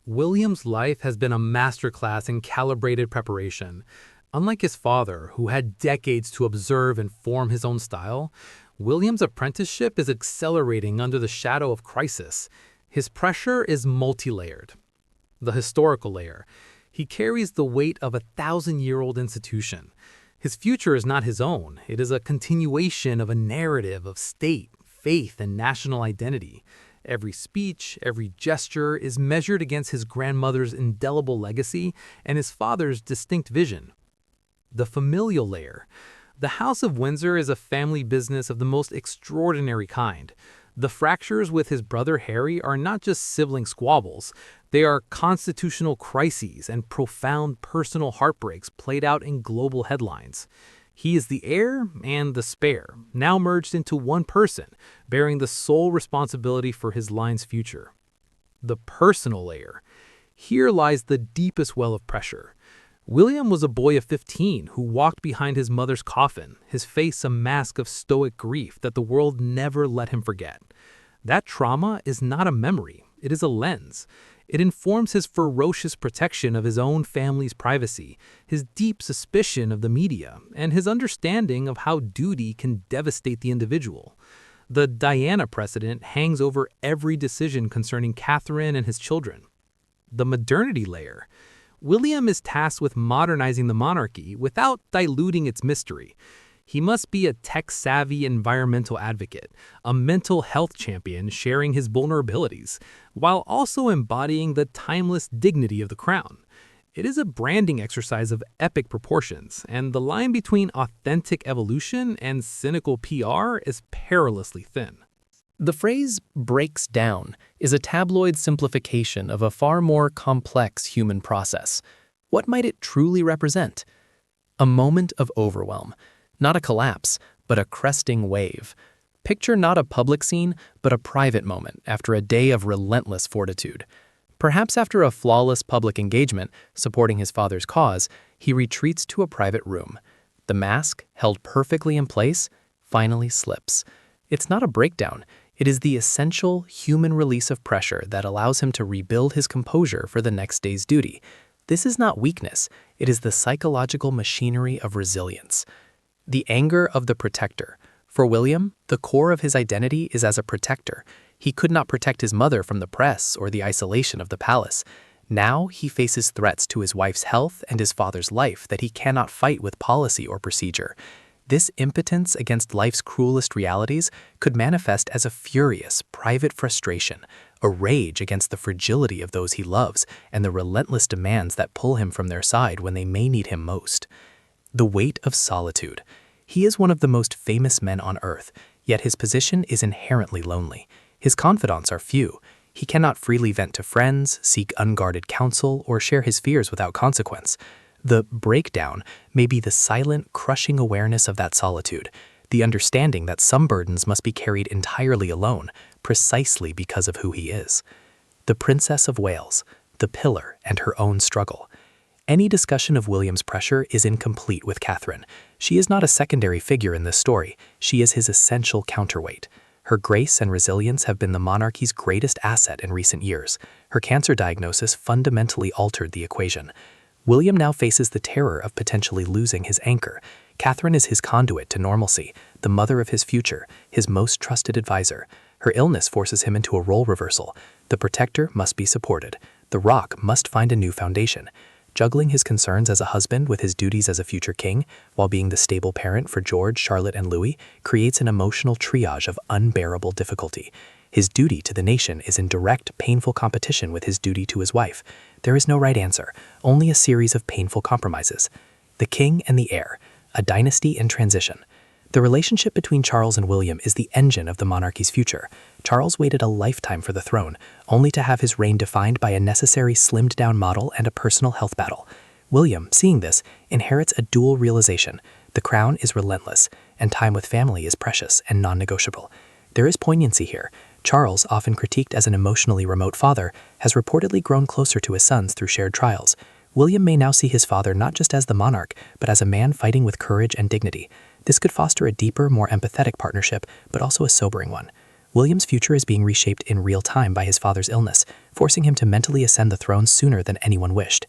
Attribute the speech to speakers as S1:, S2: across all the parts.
S1: William's life has been a masterclass in calibrated preparation. Unlike his father, who had decades to observe and form his own style, William's apprenticeship is accelerating under the shadow of crisis. His pressure is multi-layered. The historical layer. He carries the weight of a thousand-year-old institution. His future is not his own. It is a continuation of a narrative of state, faith, and national identity. Every speech, every gesture is measured against his grandmother's indelible legacy and his father's distinct vision. The familial layer. The House of Windsor is a family business of the most extraordinary kind. The fractures with his brother Harry are not just sibling squabbles. They are constitutional crises and profound personal heartbreaks played out in global headlines. He is the heir and the spare, now merged into one person, bearing the sole responsibility for his line's future. The personal layer. Here lies the deepest well of pressure. William was a boy of 15 who walked behind his mother's coffin, his face a mask of stoic grief that the world never let him forget. That trauma is not a memory, it is a lens. It informs his ferocious protection of his own family's privacy, his deep suspicion of the media, and his understanding of how duty can devastate the individual. The Diana precedent hangs over every decision concerning Catherine and his children. The modernity layer. William is tasked with modernizing the monarchy without diluting its mystery. He must be a tech-savvy environmental advocate, a mental health champion sharing his vulnerabilities, while also embodying the timeless dignity of the crown. It is a branding exercise of epic proportions, and the line between authentic evolution and cynical PR is perilously thin.
S2: The phrase "breaks down" is a tabloid simplification of a far more complex human process. What might it truly represent? A moment of overwhelm. Not a collapse, but a cresting wave. Picture not a public scene, but a private moment after a day of relentless fortitude. Perhaps after a flawless public engagement supporting his father's cause, he retreats to a private room. The mask, held perfectly in place, finally slips. It's not a breakdown. It is the essential human release of pressure that allows him to rebuild his composure for the next day's duty. This is not weakness. It is the psychological machinery of resilience. The anger of the protector. For William, the core of his identity is as a protector. He could not protect his mother from the press or the isolation of the palace. Now he faces threats to his wife's health and his father's life that he cannot fight with policy or procedure. This impotence against life's cruelest realities could manifest as a furious, private frustration, a rage against the fragility of those he loves and the relentless demands that pull him from their side when they may need him most. The weight of solitude. He is one of the most famous men on earth, yet his position is inherently lonely. His confidants are few. He cannot freely vent to friends, seek unguarded counsel, or share his fears without consequence. The breakdown may be the silent, crushing awareness of that solitude, the understanding that some burdens must be carried entirely alone, precisely because of who he is. The Princess of Wales, the pillar, and her own struggle. Any discussion of William's pressure is incomplete with Catherine. She is not a secondary figure in this story. She is his essential counterweight. Her grace and resilience have been the monarchy's greatest asset in recent years. Her cancer diagnosis fundamentally altered the equation. William now faces the terror of potentially losing his anchor. Catherine is his conduit to normalcy, the mother of his future, his most trusted advisor. Her illness forces him into a role reversal. The protector must be supported. The rock must find a new foundation. Juggling his concerns as a husband with his duties as a future king, while being the stable parent for George, Charlotte, and Louis, creates an emotional triage of unbearable difficulty. His duty to the nation is in direct, painful competition with his duty to his wife. There is no right answer, only a series of painful compromises. The king and the heir, a dynasty in transition. The relationship between Charles and William is the engine of the monarchy's future. Charles waited a lifetime for the throne, only to have his reign defined by a necessary slimmed-down model and a personal health battle. William, seeing this, inherits a dual realization. The crown is relentless, and time with family is precious and non-negotiable. There is poignancy here. Charles, often critiqued as an emotionally remote father, has reportedly grown closer to his sons through shared trials. William may now see his father not just as the monarch, but as a man fighting with courage and dignity. This could foster a deeper, more empathetic partnership, but also a sobering one. William's future is being reshaped in real time by his father's illness, forcing him to mentally ascend the throne sooner than anyone wished.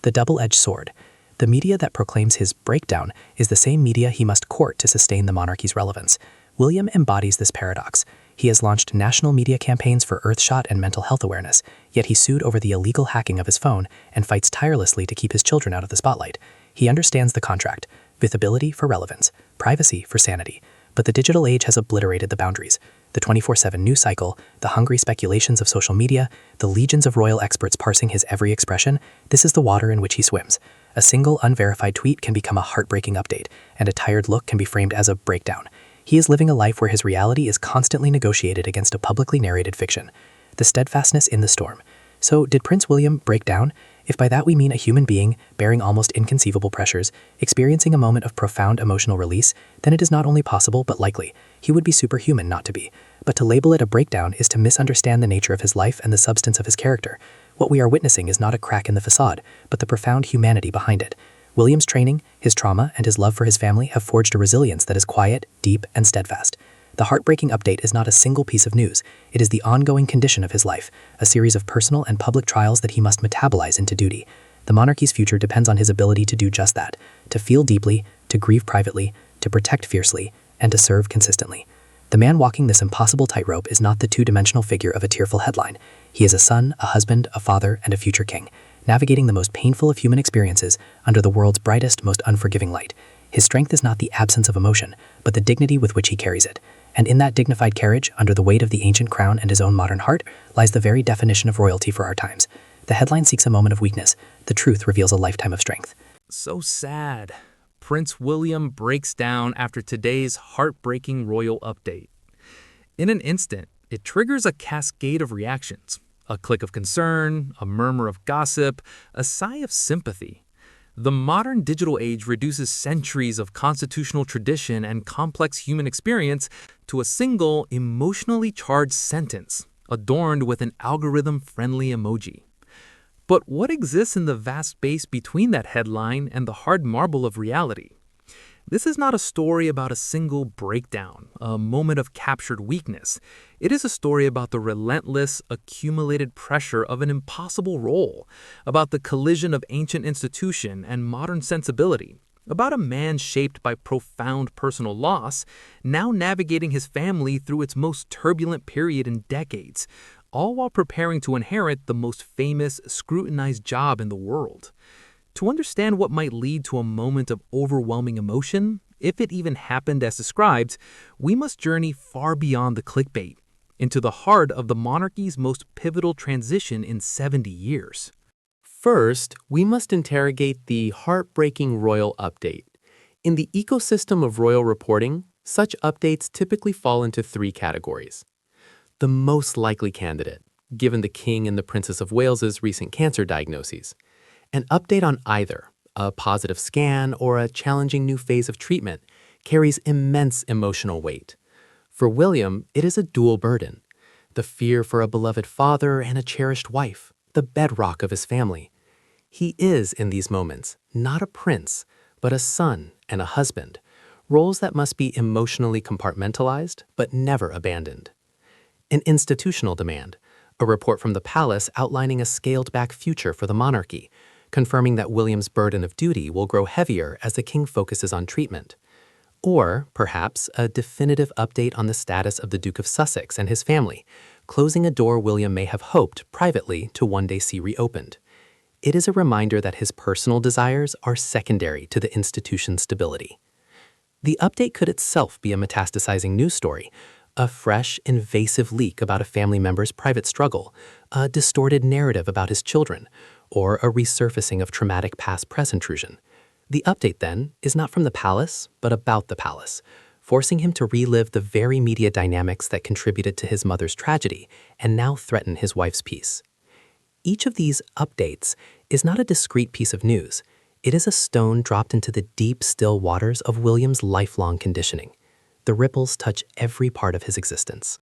S2: The double-edged sword. The media that proclaims his breakdown is the same media he must court to sustain the monarchy's relevance. William embodies this paradox. He has launched national media campaigns for earthshot and mental health awareness, yet he sued over the illegal hacking of his phone and fights tirelessly to keep his children out of the spotlight. He understands the contract: visibility for relevance, privacy for sanity. But the digital age has obliterated the boundaries. The 24/7 news cycle, the hungry speculations of social media, the legions of royal experts parsing his every expression, this is the water in which he swims. A single unverified tweet can become a heartbreaking update, and a tired look can be framed as a breakdown. He is living a life where his reality is constantly negotiated against a publicly narrated fiction. The steadfastness in the storm. So, did Prince William break down? If by that we mean a human being, bearing almost inconceivable pressures, experiencing a moment of profound emotional release, then it is not only possible but likely. He would be superhuman not to be. But to label it a breakdown is to misunderstand the nature of his life and the substance of his character. What we are witnessing is not a crack in the facade, but the profound humanity behind it. William's training, his trauma, and his love for his family have forged a resilience that is quiet, deep, and steadfast. The heartbreaking update is not a single piece of news. It is the ongoing condition of his life, a series of personal and public trials that he must metabolize into duty. The monarchy's future depends on his ability to do just that: to feel deeply, to grieve privately, to protect fiercely, and to serve consistently. The man walking this impossible tightrope is not the two-dimensional figure of a tearful headline. He is a son, a husband, a father, and a future king, navigating the most painful of human experiences under the world's brightest, most unforgiving light. His strength is not the absence of emotion, but the dignity with which he carries it. And in that dignified carriage, under the weight of the ancient crown and his own modern heart, lies the very definition of royalty for our times. The headline seeks a moment of weakness. The truth reveals a lifetime of strength.
S1: So sad. Prince William breaks down after today's heartbreaking royal update. In an instant, it triggers a cascade of reactions. A click of concern, a murmur of gossip, a sigh of sympathy. The modern digital age reduces centuries of constitutional tradition and complex human experience to a single, emotionally charged sentence, adorned with an algorithm-friendly emoji. But what exists in the vast space between that headline and the hard marble of reality? This is not a story about a single breakdown, a moment of captured weakness. It is a story about the relentless, accumulated pressure of an impossible role, about the collision of ancient institution and modern sensibility, about a man shaped by profound personal loss, now navigating his family through its most turbulent period in decades, all while preparing to inherit the most famous, scrutinized job in the world. To understand what might lead to a moment of overwhelming emotion, if it even happened as described, we must journey far beyond the clickbait, into the heart of the monarchy's most pivotal transition in 70 years.
S2: First, we must interrogate the heartbreaking royal update. In the ecosystem of royal reporting, such updates typically fall into three categories. The most likely candidate, given the King and the Princess of Wales's recent cancer diagnoses. An update on either, a positive scan or a challenging new phase of treatment, carries immense emotional weight. For William, it is a dual burden: the fear for a beloved father and a cherished wife, the bedrock of his family. He is, in these moments, not a prince, but a son and a husband, roles that must be emotionally compartmentalized but never abandoned. An institutional demand, a report from the palace outlining a scaled-back future for the monarchy, confirming that William's burden of duty will grow heavier as the king focuses on treatment. Or, perhaps, a definitive update on the status of the Duke of Sussex and his family, closing a door William may have hoped, privately, to one day see reopened. It is a reminder that his personal desires are secondary to the institution's stability. The update could itself be a metastasizing news story, a fresh, invasive leak about a family member's private struggle, a distorted narrative about his children, or a resurfacing of traumatic past-press intrusion. The update, then, is not from the palace, but about the palace, forcing him to relive the very media dynamics that contributed to his mother's tragedy and now threaten his wife's peace. Each of these updates is not a discrete piece of news. It is a stone dropped into the deep, still waters of William's lifelong conditioning. The ripples touch every part of his existence.